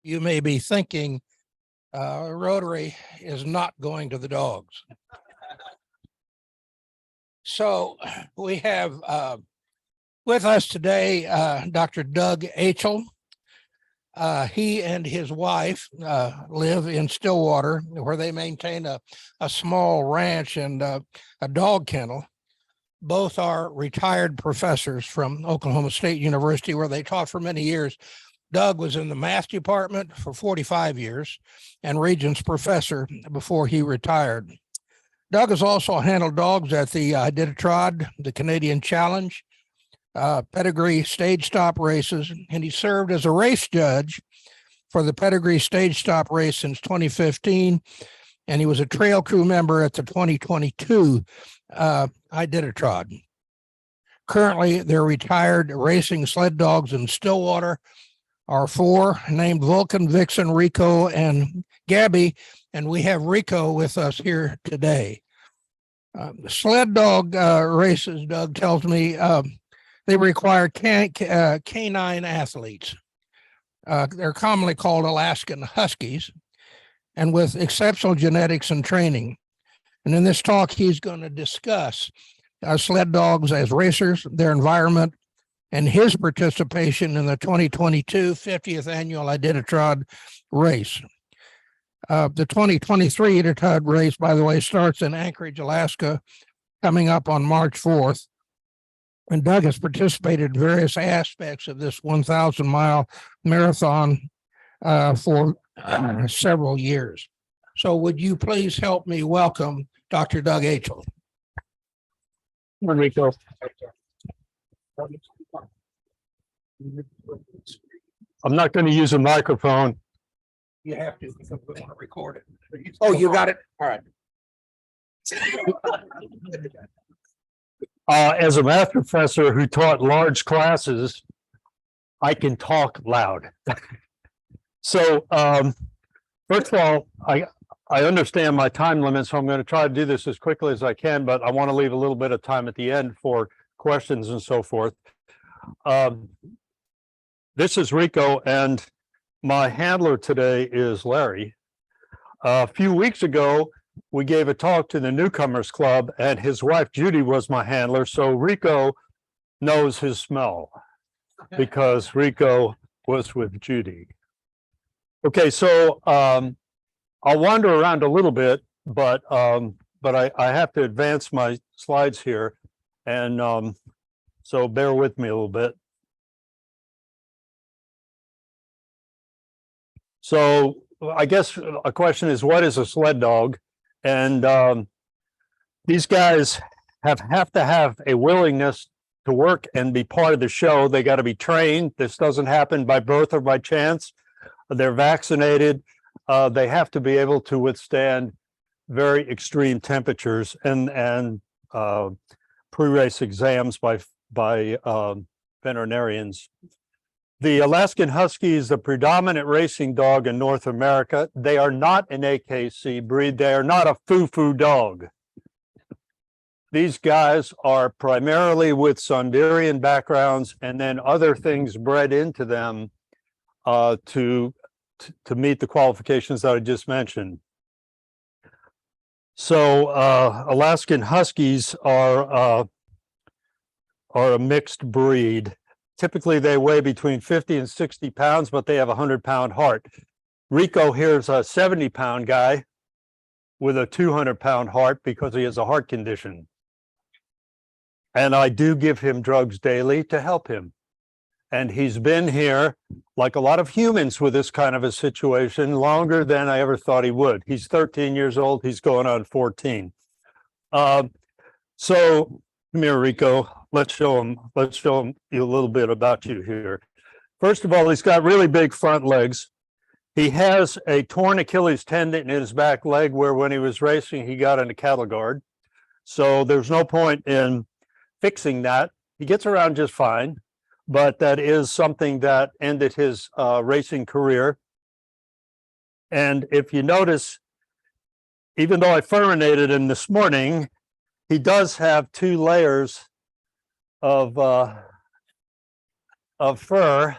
you may be thinking Rotary is not going to the dogs. So we have with us today Dr. Doug Aichele. He and his wife live in Stillwater, where they maintain a small ranch and a dog kennel. Both are retired professors from Oklahoma State University, where they taught for many years. Doug was in the math department for 45 years and Regents Professor before he retired. Doug has also handled dogs at the Iditarod, the Canadian Challenge, pedigree stage stop races, and he served as a race judge for the pedigree stage stop race since 2015, and he was a trail crew member at the 2022 Iditarod. Currently, they're retired racing sled dogs in Stillwater are four, named Vulcan, Vixen, Rico, and Gabby, and we have Rico with us here today. Sled dog races, Doug tells me, they require canine athletes. They're commonly called Alaskan Huskies, and with exceptional genetics and training. And in this talk, he's going to discuss sled dogs as racers, their environment, and his participation in the 2022 50th Annual Iditarod race. The 2023 Iditarod race, by the way, starts in Anchorage, Alaska, coming up on March 4th. And Doug has participated in various aspects of this 1,000-mile marathon for several years. So would you please help me welcome Dr. Doug Aichele? Rico. I'm not going to use a microphone. You have to, because we want to record it. Oh, you got it? All right. As a math professor who taught large classes, I can talk loud. So, first of all, I understand my time limit, so I'm going to try to do this as quickly as I can, but I want to leave a little bit of time at the end for questions and so forth. This is Rico, and my handler today is Larry. A few weeks ago, we gave a talk to the Newcomers Club, and his wife Judy was my handler. So Rico knows his smell because Rico was with Judy. Okay, so I'll wander around a little bit, but I have to advance my slides here, and so bear with me a little bit. So I guess a question is, what is a sled dog? And these guys have to have a willingness to work and be part of the show. They got to be trained. This doesn't happen by birth or by chance. They're vaccinated. They have to be able to withstand very extreme temperatures and pre-race exams by veterinarians. The Alaskan Husky is the predominant racing dog in North America. They are not an AKC breed. They are not a foo-foo dog. These guys are primarily with Siberian backgrounds and then other things bred into them to meet the qualifications that I just mentioned. So Alaskan Huskies are a mixed breed. Typically, they weigh between 50 and 60 pounds, but they have a 100-pound heart. Rico here is a 70-pound guy with a 200-pound heart because he has a heart condition. And I do give him drugs daily to help him. And he's been here, like a lot of humans with this kind of a situation, longer than I ever thought he would. He's 13 years old. He's going on 14. So come here, Rico. Let's show him you a little bit about you here. First of all, he's got really big front legs. He has a torn Achilles tendon in his back leg where when he was racing, he got in a cattle guard. So there's no point in fixing that. He gets around just fine, but that is something that ended his racing career. And if you notice, even though I furminated him this morning, he does have 2 layers of fur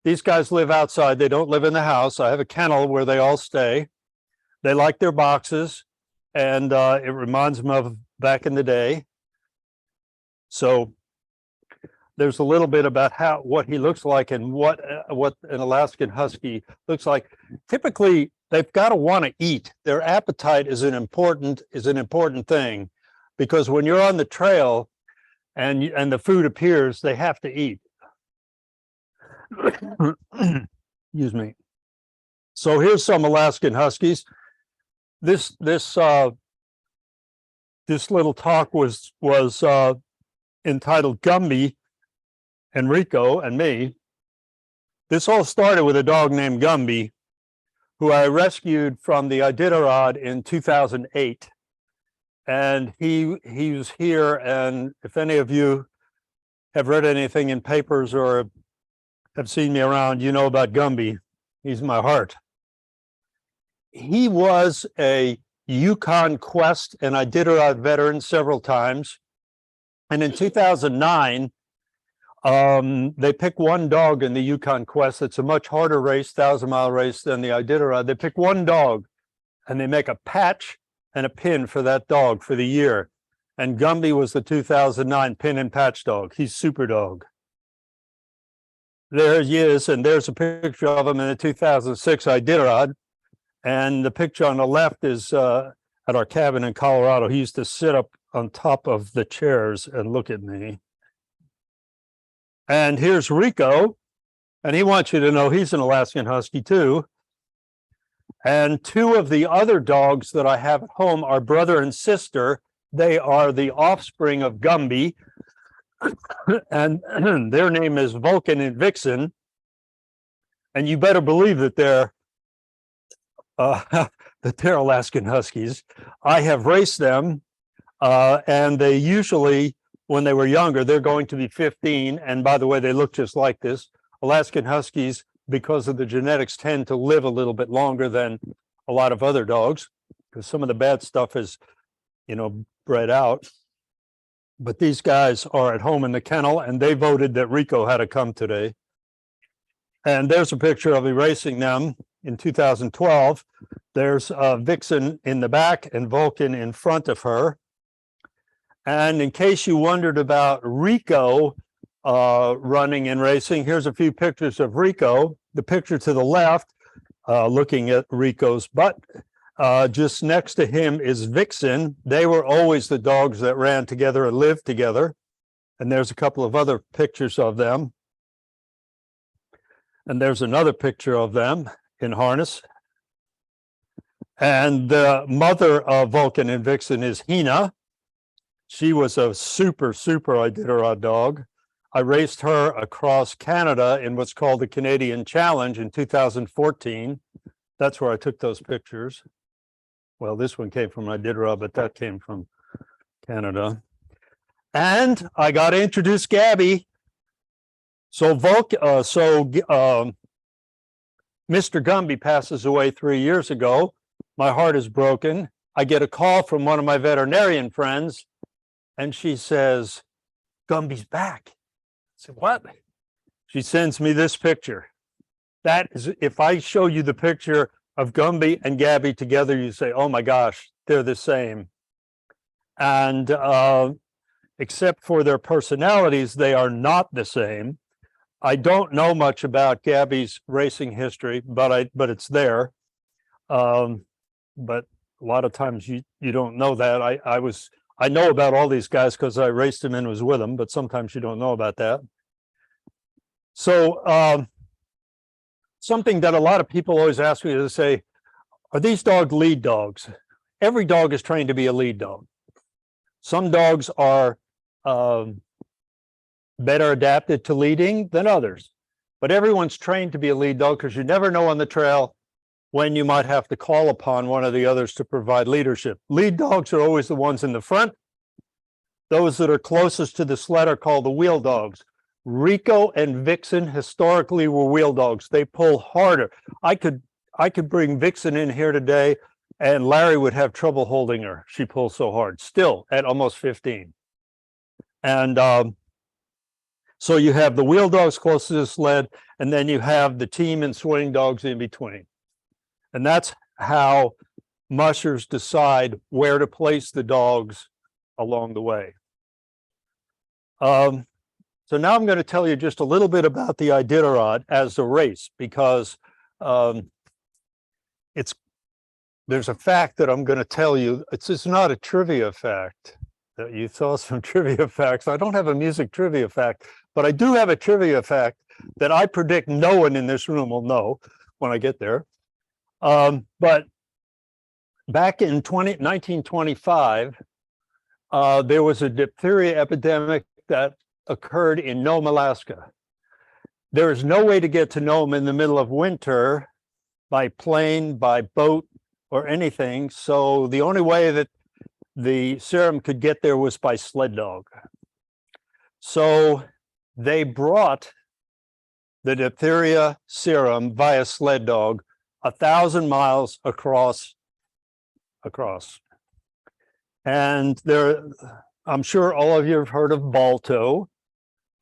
These guys live outside. They don't live in the house. I have a kennel where they all stay. They like their boxes, and it reminds them of back in the day. So there's a little bit about what he looks like and what an Alaskan Husky looks like. Typically, they've got to want to eat. Their appetite is an important thing, because when you're on the trail and the food appears, they have to eat. Excuse me. So here's some Alaskan Huskies. This little talk was entitled Gumby and Rico and me. This all started with a dog named Gumby, who I rescued from the Iditarod in 2008. And he was here, and if any of you have read anything in papers or have seen me around, you know about Gumby. He's my heart. He was a Yukon Quest and Iditarod veteran several times. And in 2009, they pick one dog in the Yukon Quest. It's a much harder race, 1,000-mile race than the Iditarod. They pick one dog and they make a patch and a pin for that dog for the year. And Gumby was the 2009 pin and patch dog. He's super dog. There he is, and there's a picture of him in the 2006 Iditarod. And the picture on the left is at our cabin in Colorado. He used to sit up on top of the chairs and look at me. And here's Rico, and he wants you to know he's an Alaskan Husky too. And two of the other dogs that I have at home are brother and sister. They are the offspring of Gumby, and their name is Vulcan and Vixen. And you better believe that they're Alaskan Huskies. I have raced them, and they usually, when they were younger, they're going to be 15. And by the way, they look just like this. Alaskan Huskies, because of the genetics, tend to live a little bit longer than a lot of other dogs, because some of the bad stuff is, bred out. But these guys are at home in the kennel, and they voted that Rico had to come today. And there's a picture of erasing them in 2012. There's Vixen in the back and Vulcan in front of her. And in case you wondered about Rico running and racing, here's a few pictures of Rico. The picture to the left, looking at Rico's butt. Just next to him is Vixen. They were always the dogs that ran together and lived together. And there's a couple of other pictures of them. And there's another picture of them in harness. And the mother of Vulcan and Vixen is Hina. She was a super Iditarod dog. I raced her across Canada in what's called the Canadian Challenge in 2014. That's where I took those pictures. Well, this one came from Iditarod, but that came from Canada. And I got to introduce Gabby. So Mr. Gumby passes away 3 years ago. My heart is broken. I get a call from one of my veterinarian friends, and she says, Gumby's back. I said, what? She sends me this picture. That is, if I show you the picture of Gumby and Gabby together, you say, oh my gosh, they're the same. And except for their personalities, they are not the same. I don't know much about Gabby's racing history, but it's there. But a lot of times you don't know that. I know about all these guys because I raced them and was with them, but sometimes you don't know about that. So something that a lot of people always ask me is say, are these dogs lead dogs? Every dog is trained to be a lead dog. Some dogs are better adapted to leading than others, but everyone's trained to be a lead dog because you never know on the trail when you might have to call upon one of the others to provide leadership. Lead dogs are always the ones in the front. Those that are closest to the sled are called the wheel dogs. Rico and Vixen historically were wheel dogs. They pull harder. I could bring Vixen in here today and Larry would have trouble holding her. She pulls so hard, still at almost 15. And So you have the wheel dogs close to the sled, and then you have the team and swing dogs in between. And that's how mushers decide where to place the dogs along the way. So now I'm going to tell you just a little bit about the Iditarod as a race, because there's a fact that I'm going to tell you. It's not a trivia fact. You saw some trivia facts. I don't have a music trivia fact, but I do have a trivia fact that I predict no one in this room will know when I get there. But back in 1925, there was a diphtheria epidemic that occurred in Nome, Alaska. There is no way to get to Nome in the middle of winter by plane, by boat, or anything. So the only way that the serum could get there was by sled dog. So they brought the diphtheria serum via sled dog 1,000 miles across. And there, I'm sure all of you have heard of Balto.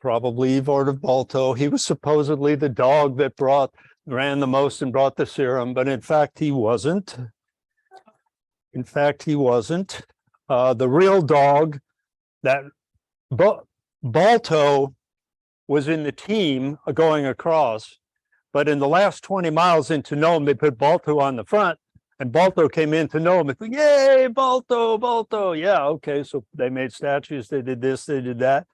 Probably you've heard of Balto. He was supposedly the dog that ran the most and brought the serum, but in fact, he wasn't. In fact, he wasn't. The real dog that Balto was in the team going across, but in the last 20 miles into Nome, they put Balto on the front, and Balto came into Nome. It's like, yay, Balto, Balto. Yeah, okay, so they made statues, they did this, they did that.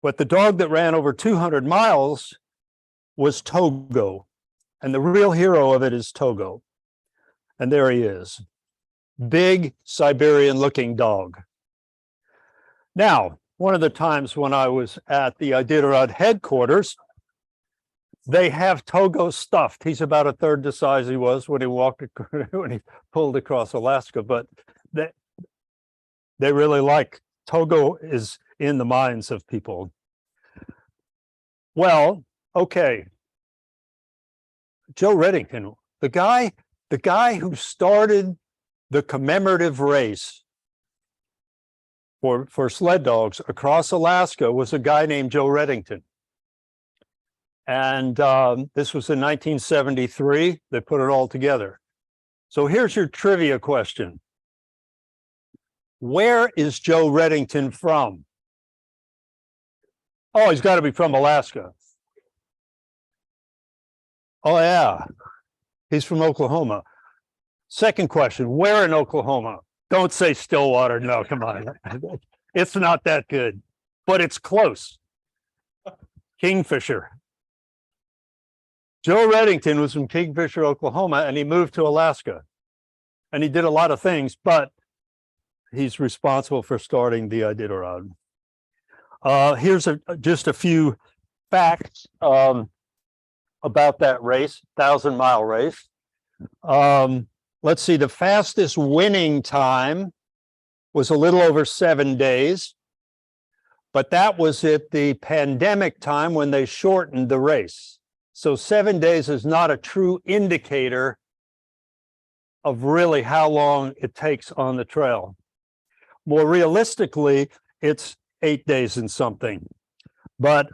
But the dog that ran over 200 miles was Togo, and the real hero of it is Togo. And there he is. Big Siberian-looking dog. Now, one of the times when I was at the Iditarod headquarters, they have Togo stuffed. He's about a third the size he was when he pulled across Alaska, but they really like Togo is in the minds of people. Well, okay. Joe Reddington, the guy who started the commemorative race for sled dogs across Alaska was a guy named Joe Reddington. And this was in 1973. They put it all together. So here's your trivia question. Where is Joe Reddington from? Oh, he's got to be from Alaska. Oh, yeah. He's from Oklahoma. Second question, where in Oklahoma? Don't say Stillwater. No, come on. It's not that good, but it's close. Kingfisher. Joe Reddington was from Kingfisher, Oklahoma, and he moved to Alaska. And he did a lot of things, but he's responsible for starting the Iditarod. Here's just a few facts about that race, 1,000-mile race. Let's see, the fastest winning time was a little over 7 days, but that was at the pandemic time when they shortened the race. So 7 days is not a true indicator of really how long it takes on the trail. More realistically, it's 8 days and something. But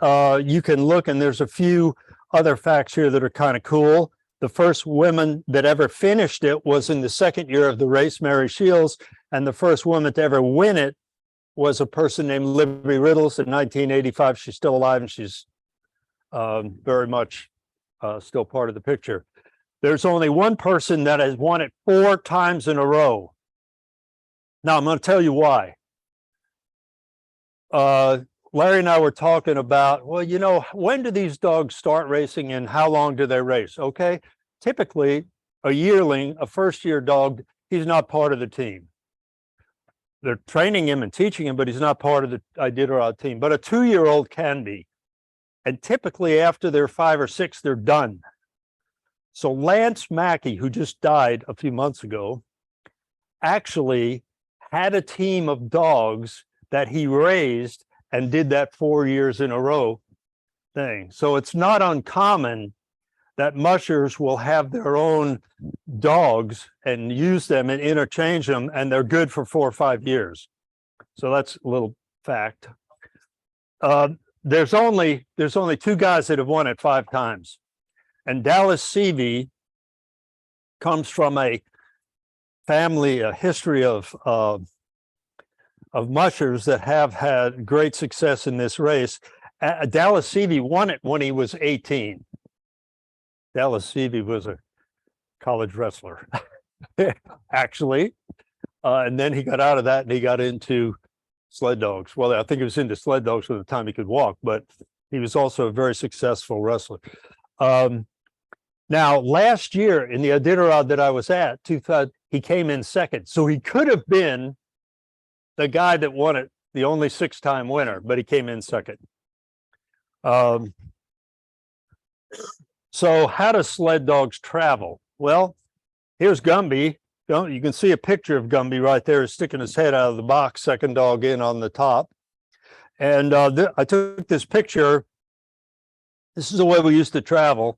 you can look, and there's a few other facts here that are kind of cool. The first woman that ever finished it was in the second year of the race, Mary Shields, and the first woman to ever win it was a person named Libby Riddles in 1985. She's still alive, and she's very much still part of the picture. There's only one person that has won it 4 times in a row. Now, I'm going to tell you why. Larry and I were talking about, well, you know, when do these dogs start racing and how long do they race? Okay, typically a yearling, a first-year dog, he's not part of the team. They're training him and teaching him, but he's not part of the Iditarod team. But a 2-year-old can be. And typically after they're 5 or 6, they're done. So Lance Mackey, who just died a few months ago, actually had a team of dogs that he raised and did that 4 years in a row thing. So it's not uncommon that mushers will have their own dogs and use them and interchange them, and they're good for 4 or 5 years. So that's a little fact. there's only two guys that have won it 5 times. And Dallas Seavey comes from a family, a history of mushers that have had great success in this race. Dallas Seavey won it when he was 18. Dallas Seavey was a college wrestler, actually. And then he got out of that and he got into sled dogs. Well, I think he was into sled dogs from the time he could walk, but he was also a very successful wrestler. Now, last year in the Iditarod that I was at, he came in second. So he could have been the guy that won it, the only 6-time winner, but he came in second. So how do sled dogs travel? Well, here's Gumby. You can see a picture of Gumby right there, sticking his head out of the box, second dog in on the top. And I took this picture. This is the way we used to travel.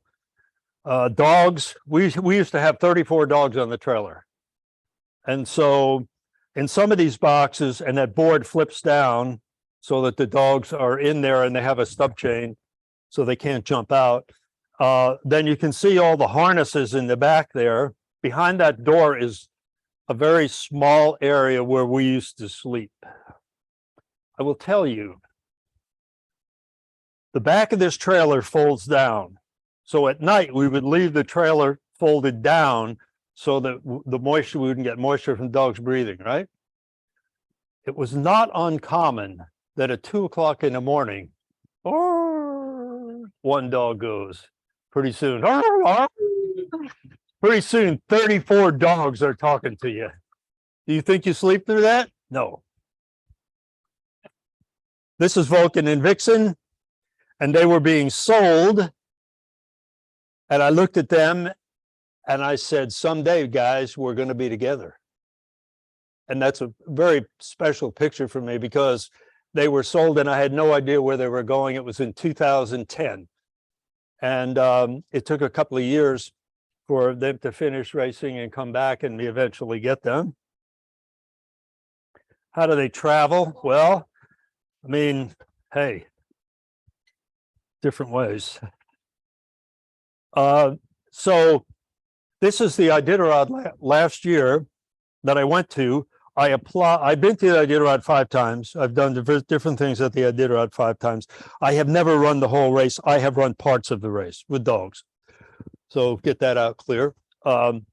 Dogs, we used to have 34 dogs on the trailer. And so in some of these boxes, and that board flips down so that the dogs are in there and they have a stub chain so they can't jump out. Then you can see all the harnesses in the back there. Behind that door is a very small area where we used to sleep. I will tell you, the back of this trailer folds down. So at night, we would leave the trailer folded down so that the moisture, we wouldn't get moisture from dogs breathing, right? It was not uncommon that at 2 o'clock in the morning, one dog goes. Pretty soon, 34 dogs are talking to you. Do you think you sleep through that? No. This is Vulcan and Vixen, and they were being sold. And I looked at them and I said, someday, guys, we're going to be together. And that's a very special picture for me because they were sold and I had no idea where they were going. It was in 2010. And it took a couple of years for them to finish racing and come back and me eventually get them. How do they travel? Well, I mean, hey, different ways. So this is the Iditarod last year that I went to. I've been to the Iditarod 5 times. I've done different things at the Iditarod 5 times. I have never run the whole race. I have run parts of the race with dogs. So get that out clear. But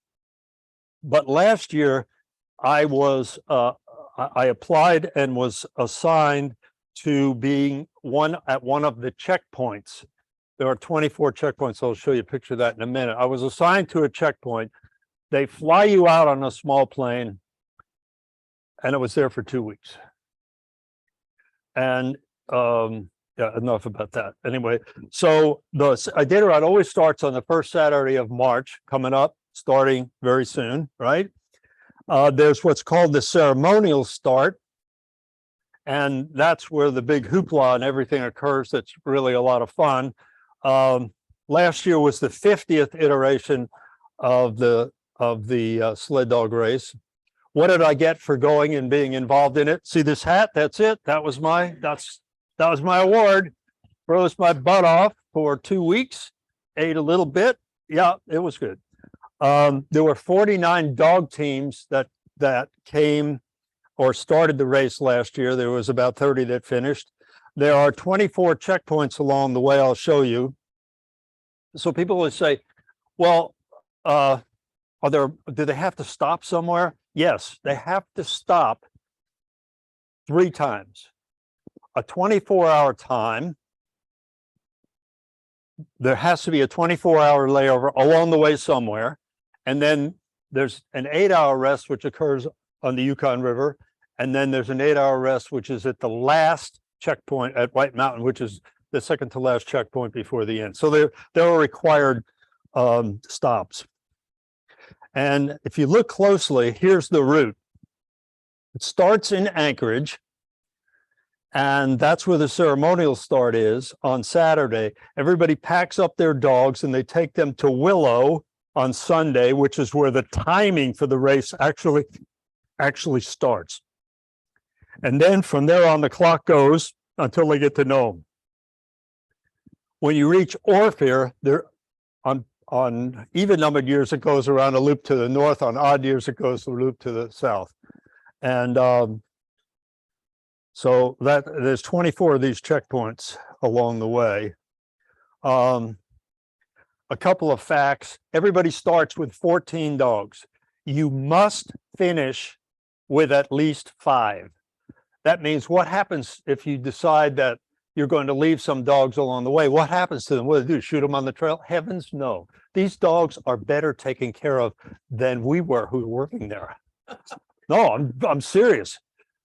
last year I applied and was assigned to being at one of the checkpoints. There are 24 checkpoints. I'll show you a picture of that in a minute. I was assigned to a checkpoint. They fly you out on a small plane, and I was there for 2 weeks. And yeah, enough about that. Anyway, so the Iditarod always starts on the first Saturday of March, coming up, starting very soon, right? There's what's called the ceremonial start. And that's where the big hoopla and everything occurs. That's really a lot of fun. Last year was the 50th iteration of the sled dog race. What did I get for going and being involved in it? See this hat? That's it. That was my award. Froze my butt off for 2 weeks. Ate a little bit. Yeah, it was good. There were 49 dog teams that came or started the race last year. There was about 30 that finished. There are 24 checkpoints along the way. I'll show you. So people will say, well, do they have to stop somewhere? Yes, they have to stop 3 times. A 24-hour time. There has to be a 24-hour layover along the way somewhere. And then there's an 8-hour rest, which occurs on the Yukon River. And then there's an 8-hour rest, which is at the last checkpoint at White Mountain, which is the second to last checkpoint before the end. So there are required stops. And if you look closely, here's the route. It starts in Anchorage, and that's where the ceremonial start is on Saturday. Everybody packs up their dogs and they take them to Willow on Sunday, which is where the timing for the race actually starts. And then from there on, the clock goes until they get to Nome. When you reach Orpheus, there on even numbered years, it goes around a loop to the north. On odd years, it goes a loop to the south. And so that there's 24 of these checkpoints along the way. A couple of facts. Everybody starts with 14 dogs. You must finish with at least 5. That means what happens if you decide that you're going to leave some dogs along the way? What happens to them? What do they do? Shoot them on the trail? Heavens, no. These dogs are better taken care of than we were who were working there. No, I'm serious.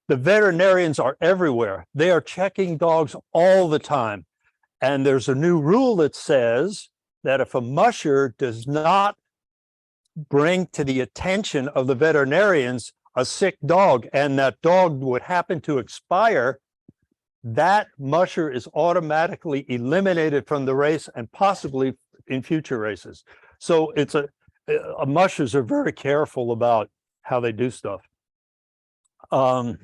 The veterinarians are everywhere. They are checking dogs all the time. And there's a new rule that says that if a musher does not bring to the attention of the veterinarians a sick dog and that dog would happen to expire, that musher is automatically eliminated from the race and possibly in future races. So it's mushers are very careful about how they do stuff. And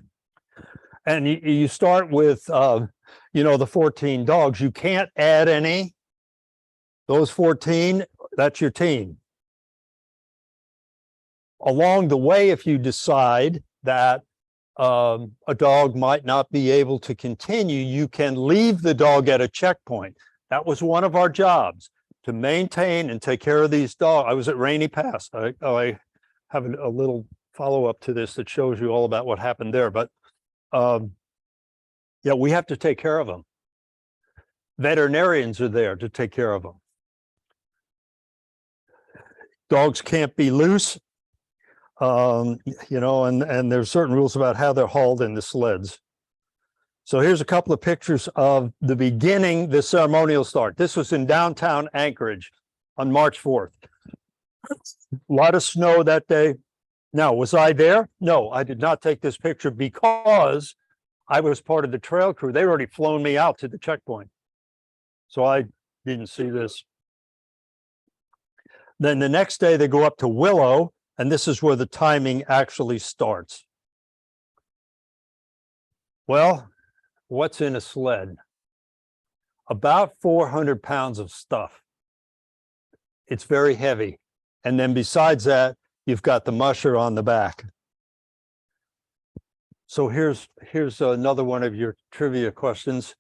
you start with, the 14 dogs. You can't add any. Those 14, that's your team. Along the way, if you decide that a dog might not be able to continue, you can leave the dog at a checkpoint. That was one of our jobs, to maintain and take care of these dogs. I was at Rainy Pass. I have a little follow-up to this that shows you all about what happened there. But yeah, we have to take care of them. Veterinarians are there to take care of them. Dogs can't be loose. And there's certain rules about how they're hauled in the sleds. So here's a couple of pictures of the beginning, the ceremonial start. This was in downtown Anchorage on March 4th. A lot of snow that day. Now, was I there? No, I did not take this picture because I was part of the trail crew. They already flown me out to the checkpoint. So I didn't see this. Then the next day they go up to Willow, and this is where the timing actually starts. Well, what's in a sled? About 400 pounds of stuff. It's very heavy. And then besides that, you've got the musher on the back. So here's another one of your trivia questions.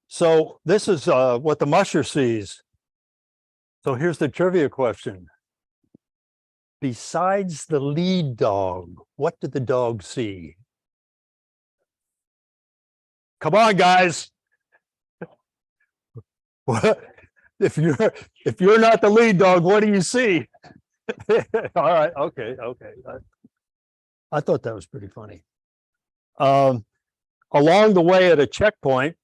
So this is what the musher sees. So here's the trivia question. Besides the lead dog, what did the dog see? Come on, guys. What? If you're not the lead dog, what do you see? All right, okay. I thought that was pretty funny. Along the way at a checkpoint,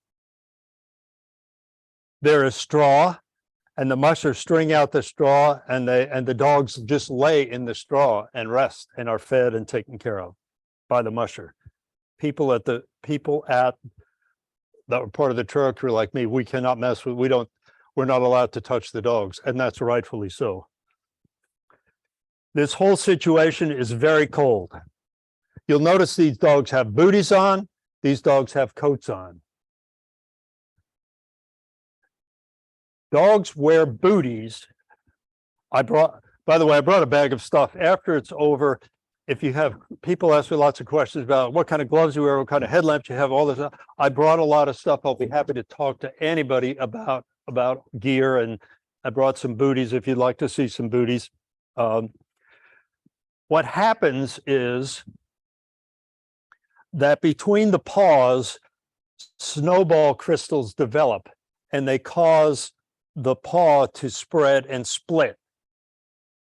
there is straw, and the mushers string out the straw, and the dogs just lay in the straw and rest and are fed and taken care of by the musher. People that were part of the trail crew like me, we cannot mess with. We're not allowed to touch the dogs, and that's rightfully so. This whole situation is very cold. You'll notice these dogs have booties on. These dogs have coats on. Dogs wear booties. By the way, I brought a bag of stuff. After it's over, if you have, people ask me lots of questions about what kind of gloves you wear, what kind of headlamps you have, all this stuff. I brought a lot of stuff. I'll be happy to talk to anybody about gear, and I brought some booties if you'd like to see some booties. What happens is that between the paws, snowball crystals develop, and they cause the paw to spread and split.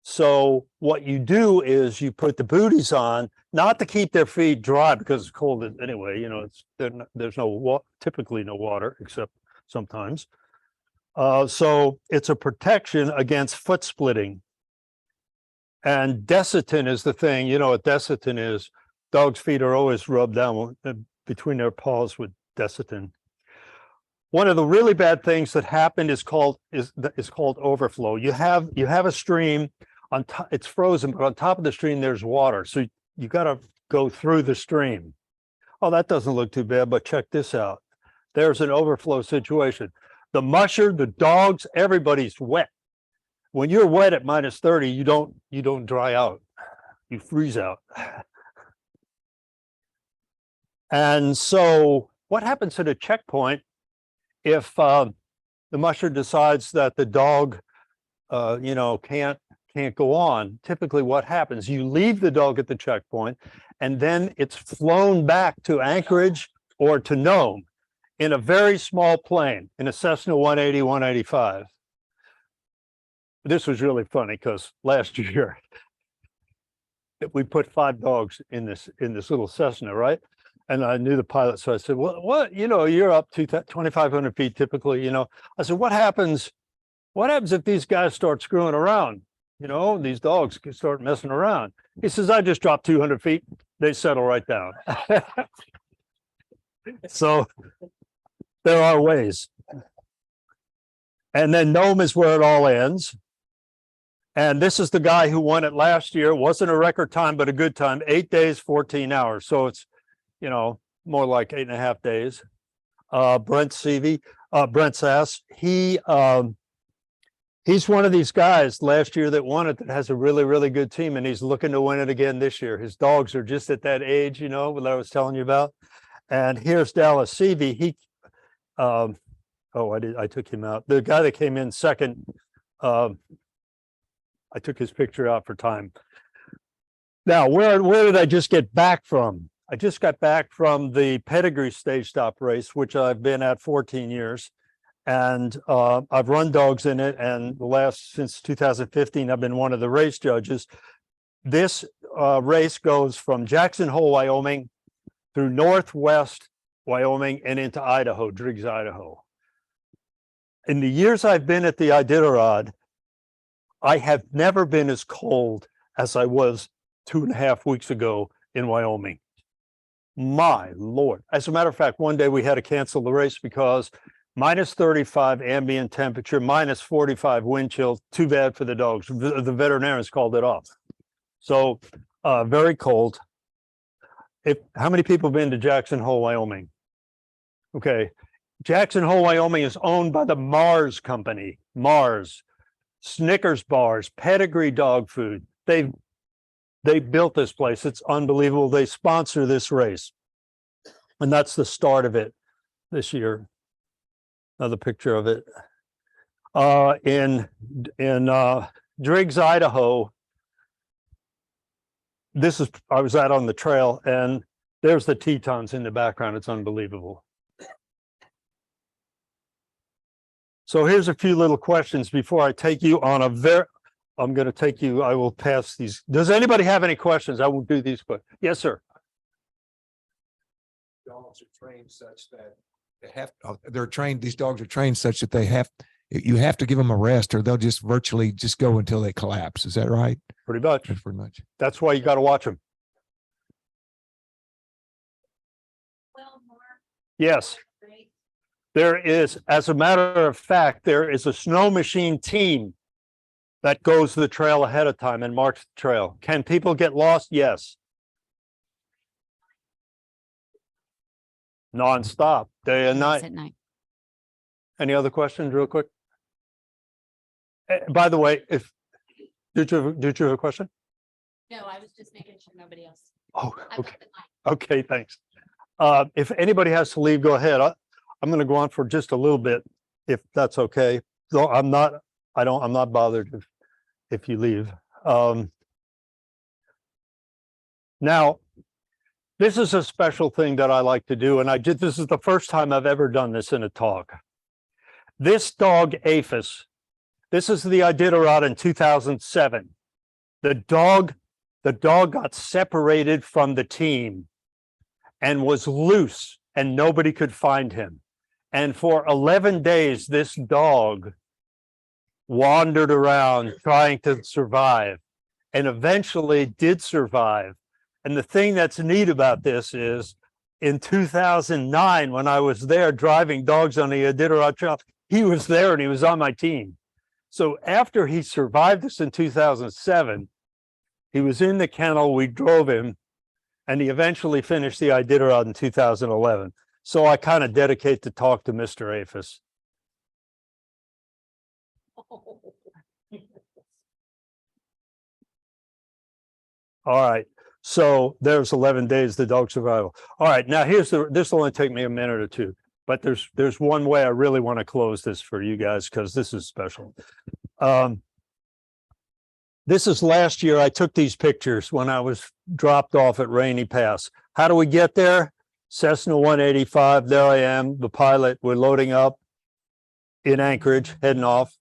So what you do is you put the booties on, not to keep their feet dry because it's cold anyway, there's typically no water except sometimes. So it's a protection against foot splitting. And Desitin is the thing, what Desitin is. Dogs' feet are always rubbed down between their paws with Desitin. One of the really bad things that happened is called overflow. You have a stream on top, it's frozen, but on top of the stream there's water. So you got to go through the stream. Oh, that doesn't look too bad, but check this out. There's an overflow situation. The musher, the dogs, everybody's wet. When you're wet at minus 30, you don't dry out. You freeze out. And so what happens at a checkpoint if the musher decides that the dog can't go on? Typically what happens, you leave the dog at the checkpoint and then it's flown back to Anchorage or to Nome in a very small plane, in a Cessna 180, 185. This was really funny because last year we put 5 dogs in this little Cessna, right? And I knew the pilot, so I said, well, what, you're up to 2,500 feet typically, I said, what happens if these guys start screwing around? These dogs can start messing around. He says, I just dropped 200 feet. They settle right down. So there are ways. And then Nome is where it all ends. And this is the guy who won it last year. It wasn't a record time, but a good time, 8 days, 14 hours. So it's, more like 8.5 days. Brent Sass, he's one of these guys last year that won it that has a really, really good team, and he's looking to win it again this year. His dogs are just at that age, that I was telling you about. And here's Dallas Seavey. I took him out. The guy that came in second, I took his picture out for time. Now, where did I just get back from? I just got back from the pedigree stage stop race, which I've been at 14 years. And I've run dogs in it. And since 2015, I've been one of the race judges. This race goes from Jackson Hole, Wyoming, through Northwest Wyoming and into Idaho, Driggs, Idaho. In the years I've been at the Iditarod, I have never been as cold as I was 2.5 weeks ago in Wyoming. My Lord. As a matter of fact, one day we had to cancel the race because minus 35 ambient temperature, minus 45 wind chill, too bad for the dogs. The veterinarians called it off. So very cold. How many people have been to Jackson Hole, Wyoming? Okay. Jackson Hole, Wyoming is owned by the Mars Company. Mars, Snickers bars, pedigree dog food. They built this place. It's unbelievable. They sponsor this race. And that's the start of it this year. Another picture of it. In Driggs, Idaho, I was out on the trail, and there's the Tetons in the background. It's unbelievable. So here's a few little questions before I take you on I will pass these. Does anybody have any questions? I will do these questions. Yes, sir. Dogs are trained such that these dogs are trained such that you have to give them a rest or they'll just virtually just go until they collapse. Is that right? Pretty much. That's pretty much. That's why you got to watch them. Well, Mark. Yes. There is, as a matter of fact, there is a snow machine team that goes the trail ahead of time and marks the trail. Can people get lost? Yes. Non-stop, day and night. At night. Any other questions real quick? By the way, did you have a question? No, I was just making sure nobody else. Oh, okay. Okay, thanks. If anybody has to leave, go ahead. I'm going to go on for just a little bit, if that's okay. Though I'm not bothered if you leave. Now, this is a special thing that I like to do, and this is the first time I've ever done this in a talk. This dog, Aphis, this is the Iditarod in 2007. The dog got separated from the team and was loose, and nobody could find him. And for 11 days, this dog wandered around trying to survive, and eventually did survive. And the thing that's neat about this is in 2009, when I was there driving dogs on the Iditarod Trail, he was there and he was on my team. So after he survived this in 2007, he was in the kennel, we drove him, and he eventually finished the Iditarod in 2011. So I kind of dedicate the talk to Mr. Aphis. All right. So there's 11 days, the dog survival. All right. Now this will only take me a minute or two, but there's one way I really want to close this for you guys, because this is special. This is last year. I took these pictures when I was dropped off at Rainy Pass. How do we get there? Cessna 185. There I am, the pilot. We're loading up in Anchorage, heading off.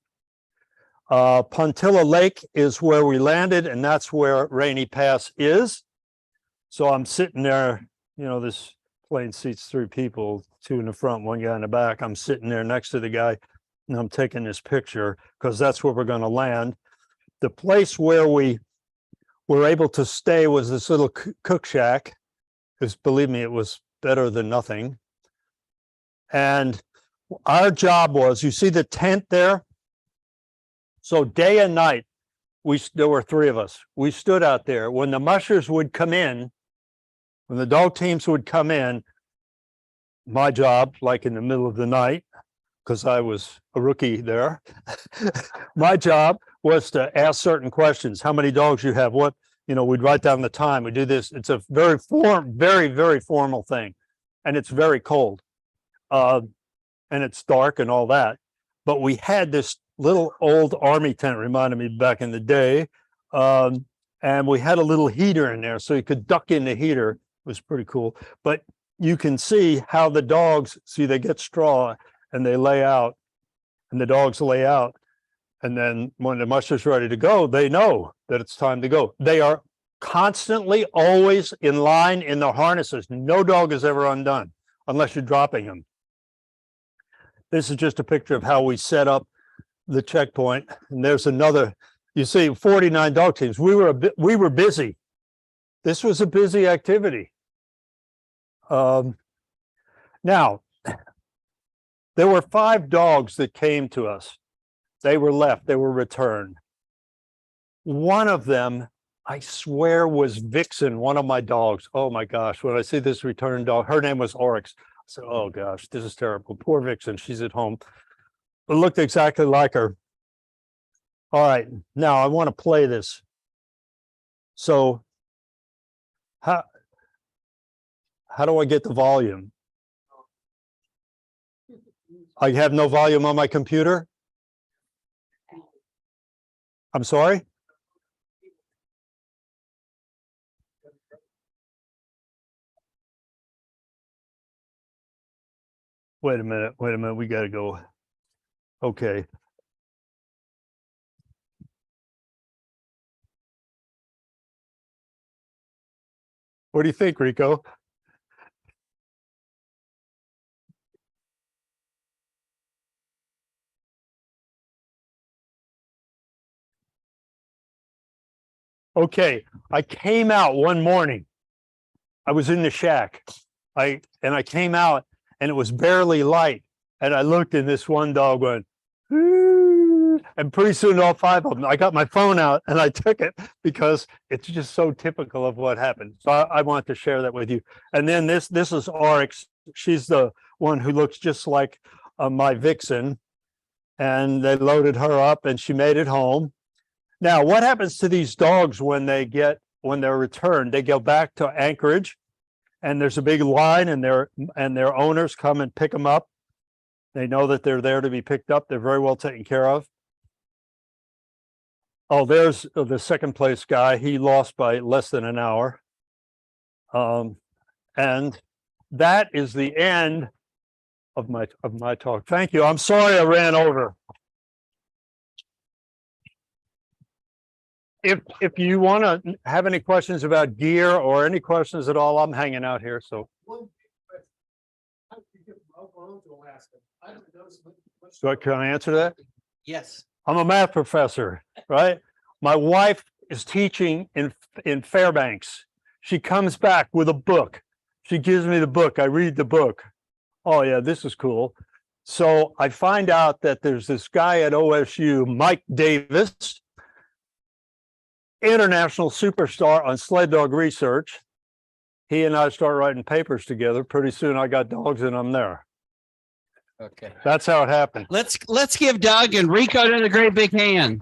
Puntilla Lake is where we landed, and that's where Rainy Pass is. So I'm sitting there, you know, this plane seats 3 people, 2 in the front, 1 guy in the back. I'm sitting there next to the guy, and I'm taking this picture because that's where we're going to land. The place where we were able to stay was this little cook shack, because believe me, it was better than nothing. And our job was, you see the tent there? So day and night, there were 3 of us. We stood out there. When the mushers would come in, when the dog teams would come in, my job, like in the middle of the night, because I was a rookie there, my job was to ask certain questions. How many dogs you have? What, you know, we'd write down the time. We do this. It's a very formal thing. And it's very cold. And it's dark and all that. But we had this little old army tent, reminded me back in the day. And we had a little heater in there, so you could duck in the heater. It was pretty cool. But you can see how the dogs, see, they get straw and they lay out, and the dogs lay out. And then when the musher's ready to go, they know that it's time to go. They are constantly always in line in the harnesses. No dog is ever undone unless you're dropping them. This is just a picture of how we set up the checkpoint. And there's another, you see 49 dog teams. We were busy. This was a busy activity. Now, there were 5 dogs that came to us. They were left, they were returned. One of them, I swear, was Vixen, one of my dogs. Oh my gosh, when I see this returned dog, her name was Oryx. I said, oh gosh, this is terrible. Poor Vixen, she's at home. But looked exactly like her. All right, now I want to play this. So how do I get the volume? I have no volume on my computer? I'm sorry? Wait a minute, we gotta go. Okay. What do you think, Rico? Okay, I came out one morning. I was in the shack. I came out and it was barely light. And I looked and this one dog went, "Ooh," and pretty soon all 5 of them, I got my phone out and I took it because it's just so typical of what happened. So I want to share that with you. And then this is Oryx. She's the one who looks just like my Vixen. And they loaded her up and she made it home. Now, what happens to these dogs when they're returned? They go back to Anchorage, and there's a big line, and their owners come and pick them up. They know that they're there to be picked up. They're very well taken care of. Oh, there's the second place guy. He lost by less than an hour. And that is the end of my talk. Thank you. I'm sorry I ran over. If you want to have any questions about gear or any questions at all, I'm hanging out here. So can I answer that? Yes. I'm a math professor, right? My wife is teaching in Fairbanks. She comes back with a book. She gives me the book. I read the book. Oh yeah, this is cool. So I find out that there's this guy at OSU, Mike Davis, international superstar on sled dog research. He and I start writing papers together. Pretty soon I got dogs and I'm there. Okay. That's how it happened. Let's give Doug and Rico another great big hand.